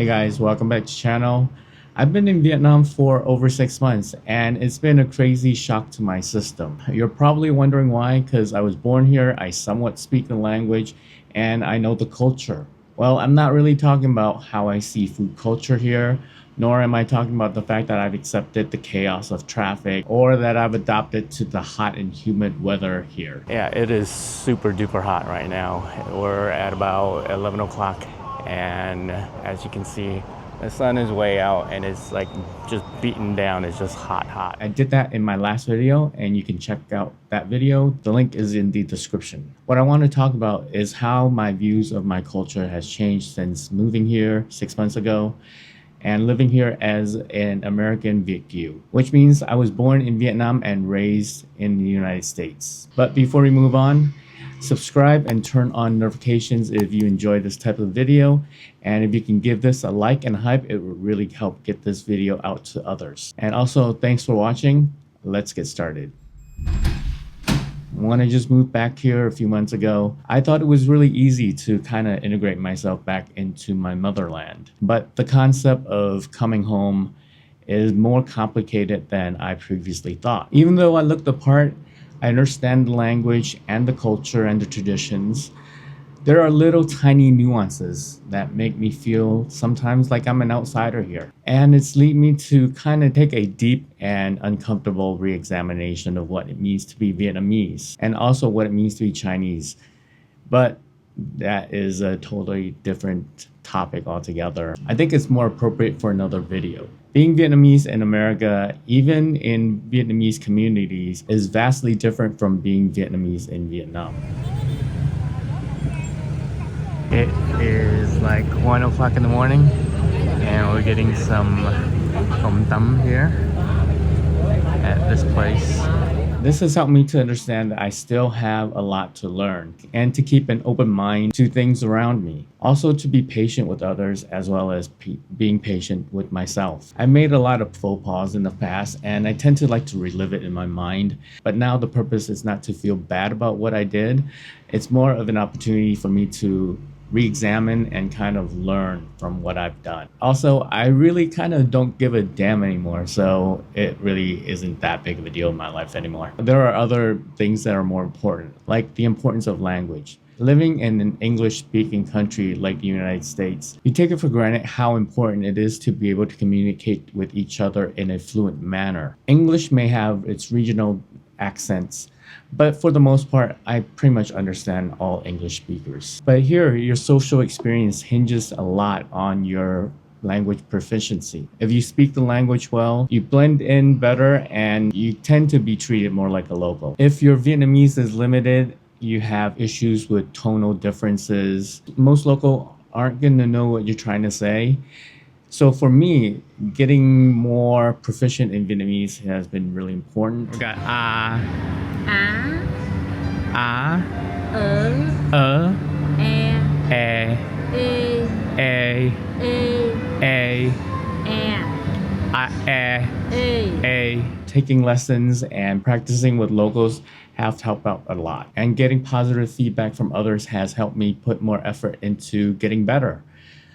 Hey guys, welcome back to the channel. I've been in Vietnam for over 6 months and it's been a crazy shock to my system. You're probably wondering why, because I was born here, I somewhat speak the language, and I know the culture. Well, I'm not really talking about how I see food culture here, nor am I talking about the fact that I've accepted the chaos of traffic or that I've adapted to the hot and humid weather here. Yeah, it is super duper hot right now. We're at about 11 o'clock. And as you can see, the sun is way out and it's like just beaten down. It's just hot. I did that in my last video and you can check out that video. The link is in the description. What I want to talk about is how my views of my culture has changed since moving here 6 months ago and living here as an American Viet Kieu, which means I was born in Vietnam and raised in the United States. But before we move on, subscribe and turn on notifications if you enjoy this type of video, and if you can give this a like and hype, it will really help get this video out to others. And also, thanks for watching. Let's get started. When I just moved back here a few months ago, I thought it was really easy to kind of integrate myself back into my motherland. But the concept of coming home is more complicated than I previously thought. Even though I look the part, I understand the language and the culture and the traditions, there are little tiny nuances that make me feel sometimes like I'm an outsider here. And it's led me to kind of take a deep and uncomfortable re-examination of what it means to be Vietnamese and also what it means to be Chinese. But that is a totally different topic altogether. I think it's more appropriate for another video. Being Vietnamese in America, even in Vietnamese communities, is vastly different from being Vietnamese in Vietnam. It is like 1 o'clock in the morning and we're getting some tom tam here at this place. This has helped me to understand that I still have a lot to learn and to keep an open mind to things around me. Also to be patient with others as well as being patient with myself. I made a lot of faux pas in the past and I tend to like to relive it in my mind. But now the purpose is not to feel bad about what I did. It's more of an opportunity for me to re-examine and kind of learn from what I've done. Also, I really kind of don't give a damn anymore, so it really isn't that big of a deal in my life anymore. There are other things that are more important, like the importance of language. Living in an English-speaking country like the United States, you take it for granted how important it is to be able to communicate with each other in a fluent manner. English may have its regional accents, but for the most part, I pretty much understand all English speakers. But here, your social experience hinges a lot on your language proficiency. If you speak the language well, you blend in better and you tend to be treated more like a local. If your Vietnamese is limited, you have issues with tonal differences. Most local aren't going to know what you're trying to say. So for me, getting more proficient in Vietnamese has been really important. We got Taking lessons and practicing with locals have helped out a lot. And getting positive feedback from others has helped me put more effort into getting better.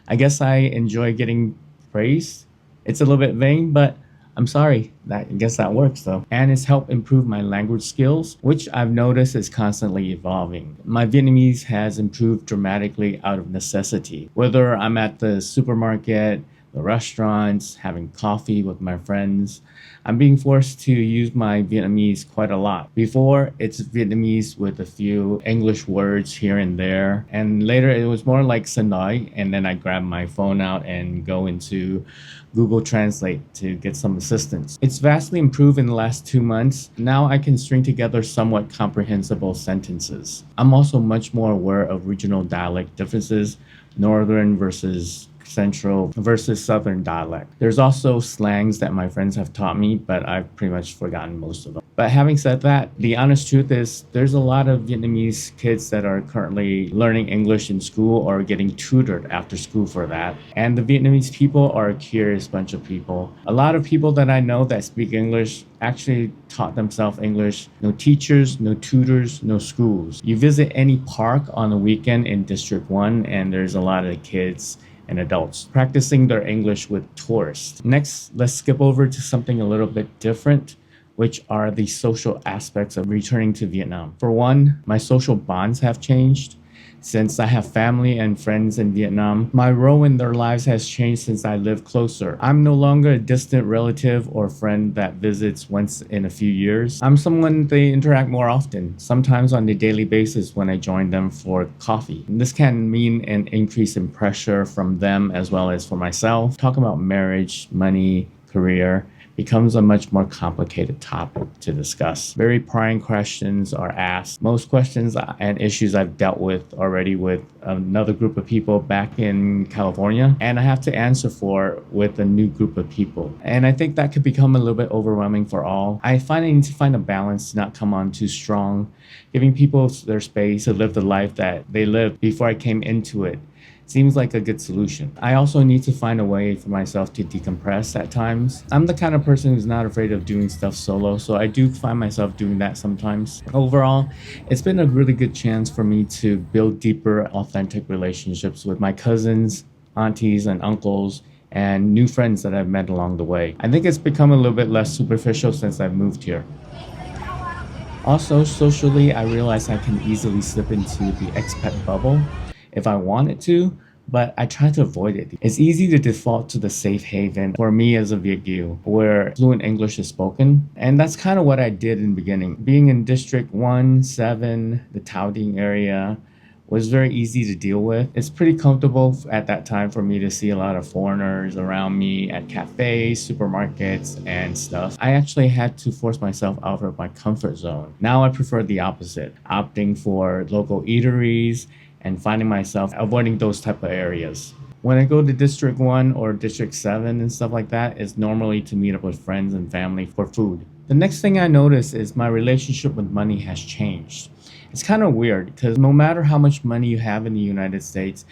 I guess I enjoy getting praise. It's a little bit vain, but I'm sorry. I guess that works though. And it's helped improve my language skills, which I've noticed is constantly evolving. My Vietnamese has improved dramatically out of necessity. Whether I'm at the supermarket, the restaurants, having coffee with my friends, I'm being forced to use my Vietnamese quite a lot. Before, it's Vietnamese with a few English words here and there. And later it was more like "Sa nói," and then I grab my phone out and go into Google Translate to get some assistance. It's vastly improved in the last 2 months. Now I can string together somewhat comprehensible sentences. I'm also much more aware of regional dialect differences, northern versus central versus southern dialect. There's also slangs that my friends have taught me, but I've pretty much forgotten most of them. But having said that, the honest truth is there's a lot of Vietnamese kids that are currently learning English in school or getting tutored after school for that. And the Vietnamese people are a curious bunch of people. A lot of people that I know that speak English actually taught themselves English. No teachers, no tutors, no schools. You visit any park on the weekend in District 1 and there's a lot of kids and adults practicing their English with tourists. Next, let's skip over to something a little bit different, which are the social aspects of returning to Vietnam. For one, my social bonds have changed. Since I have family and friends in Vietnam, my role in their lives has changed since I live closer. I'm no longer a distant relative or friend that visits once in a few years. I'm someone they interact more often, sometimes on a daily basis when I join them for coffee. This can mean an increase in pressure from them as well as for myself. Talk about marriage, money, career becomes a much more complicated topic to discuss. Very prying questions are asked. Most questions and issues I've dealt with already with another group of people back in California, and I have to answer for with a new group of people. And I think that could become a little bit overwhelming for all. I find I need to find a balance to not come on too strong, giving people their space to live the life that they lived before I came into it seems like a good solution. I also need to find a way for myself to decompress at times. I'm the kind of person who's not afraid of doing stuff solo, so I do find myself doing that sometimes. Overall, it's been a really good chance for me to build deeper, authentic relationships with my cousins, aunties, and uncles, and new friends that I've met along the way. I think it's become a little bit less superficial since I've moved here. Also, socially, I realize I can easily slip into the expat bubble if I wanted to, but I try to avoid it. It's easy to default to the safe haven for me as a Vietnamese, where fluent English is spoken. And that's kind of what I did in the beginning. Being in District 1, 7, the Tao Ding area, was very easy to deal with. It's pretty comfortable at that time for me to see a lot of foreigners around me at cafes, supermarkets, and stuff. I actually had to force myself out of my comfort zone. Now I prefer the opposite, opting for local eateries and finding myself avoiding those type of areas. When I go to District 1 or District 7 and stuff like that, it's normally to meet up with friends and family for food. The next thing I notice is my relationship with money has changed. It's kind of weird because no matter how much money you have in the United States,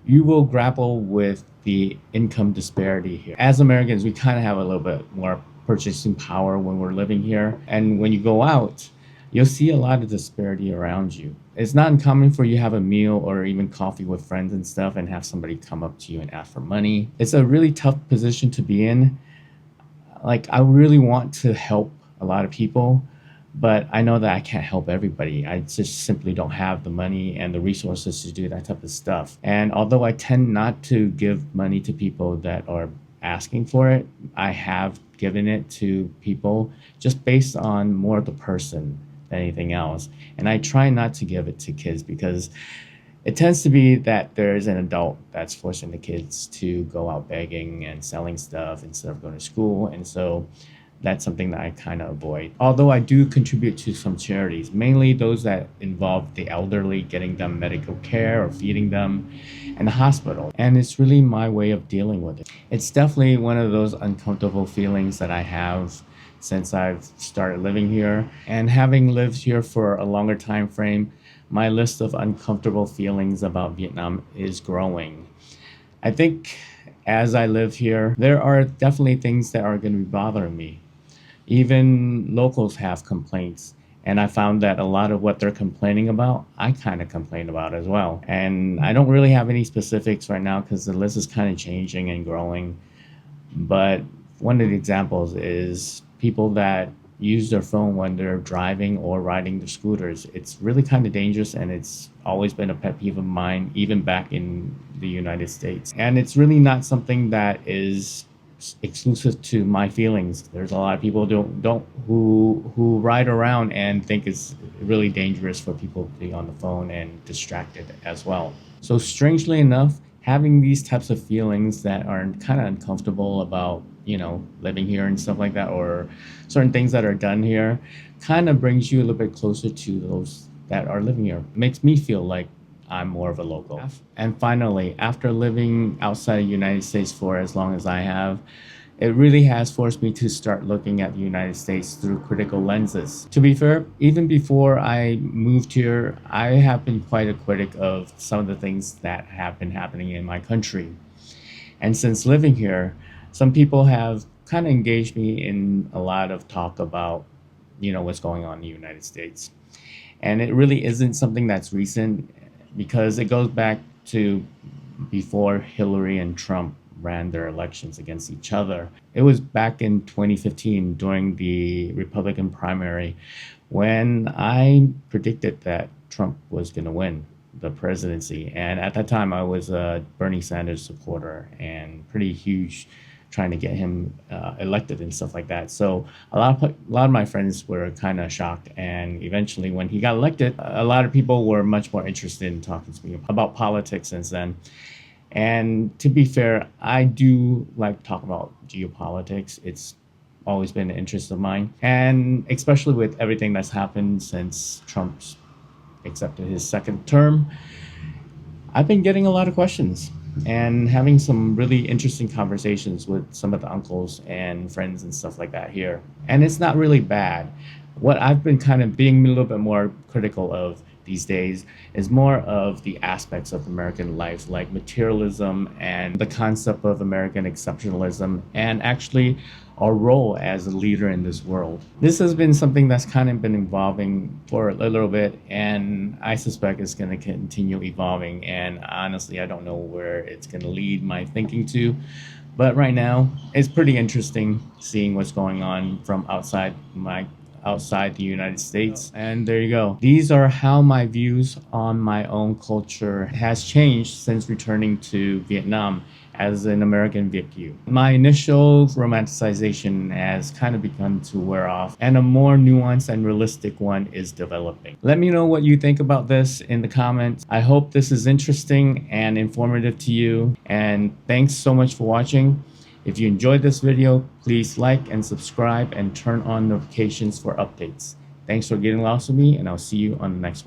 you will grapple with the income disparity here. As Americans, we kind of have a little bit more purchasing power when we're living here. And when you go out, you'll see a lot of disparity around you. It's not uncommon for you to have a meal or even coffee with friends and stuff and have somebody come up to you and ask for money. It's a really tough position to be in. Like, I really want to help a lot of people, but I know that I can't help everybody. I just simply don't have the money and the resources to do that type of stuff. And although I tend not to give money to people that are asking for it, I have given it to people just based on more of the person than anything else. And I try not to give it to kids because it tends to be that there's an adult that's forcing the kids to go out begging and selling stuff instead of going to school. And so that's something that I kind of avoid. Although I do contribute to some charities, mainly those that involve the elderly, getting them medical care or feeding them, and the hospital. And it's really my way of dealing with it. It's definitely one of those uncomfortable feelings that I have since I've started living here. And having lived here for a longer time frame, my list of uncomfortable feelings about Vietnam is growing. I think as I live here, there are definitely things that are going to be bothering me. Even locals have complaints. And I found that a lot of what they're complaining about, I kind of complain about as well. And I don't really have any specifics right now because the list is kind of changing and growing. But one of the examples is people that use their phone when they're driving or riding their scooters. It's really kind of dangerous, and it's always been a pet peeve of mine, even back in the United States. And it's really not something that is exclusive to my feelings. There's a lot of people who ride around and think it's really dangerous for people to be on the phone and distracted as well. So strangely enough, having these types of feelings that are kind of uncomfortable about, living here and stuff like that, or certain things that are done here, kind of brings you a little bit closer to those that are living here. It makes me feel like I'm more of a local. And finally, after living outside the United States for as long as I have, it really has forced me to start looking at the United States through critical lenses. To be fair, even before I moved here, I have been quite a critic of some of the things that have been happening in my country. And since living here, some people have kind of engaged me in a lot of talk about, what's going on in the United States. And it really isn't something that's recent because it goes back to before Hillary and Trump ran their elections against each other. It was back in 2015 during the Republican primary when I predicted that Trump was going to win the presidency. And at that time, I was a Bernie Sanders supporter and pretty huge trying to get him elected and stuff like that. So a lot of my friends were kind of shocked, and eventually, when he got elected, a lot of people were much more interested in talking to me about politics since then. And to be fair, I do like to talk about geopolitics. It's always been an interest of mine, and especially with everything that's happened since Trump's accepted his second term, I've been getting a lot of questions and having some really interesting conversations with some of the uncles and friends and stuff like that here. And it's not really bad. What I've been kind of being a little bit more critical of these days is more of the aspects of American life, like materialism and the concept of American exceptionalism, and actually our role as a leader in this world. This has been something that's kind of been evolving for a little bit, and I suspect it's going to continue evolving. And honestly, I don't know where it's going to lead my thinking to. But right now, it's pretty interesting seeing what's going on from outside the United States. And there you go. These are how my views on my own culture has changed since returning to Vietnam as an American Viet. My initial romanticization has kind of begun to wear off, and a more nuanced and realistic one is developing. Let me know what you think about this in the comments. I hope this is interesting and informative to you, and thanks so much for watching. If you enjoyed this video, please like and subscribe and turn on notifications for updates. Thanks for getting lost with me, and I'll see you on the next one.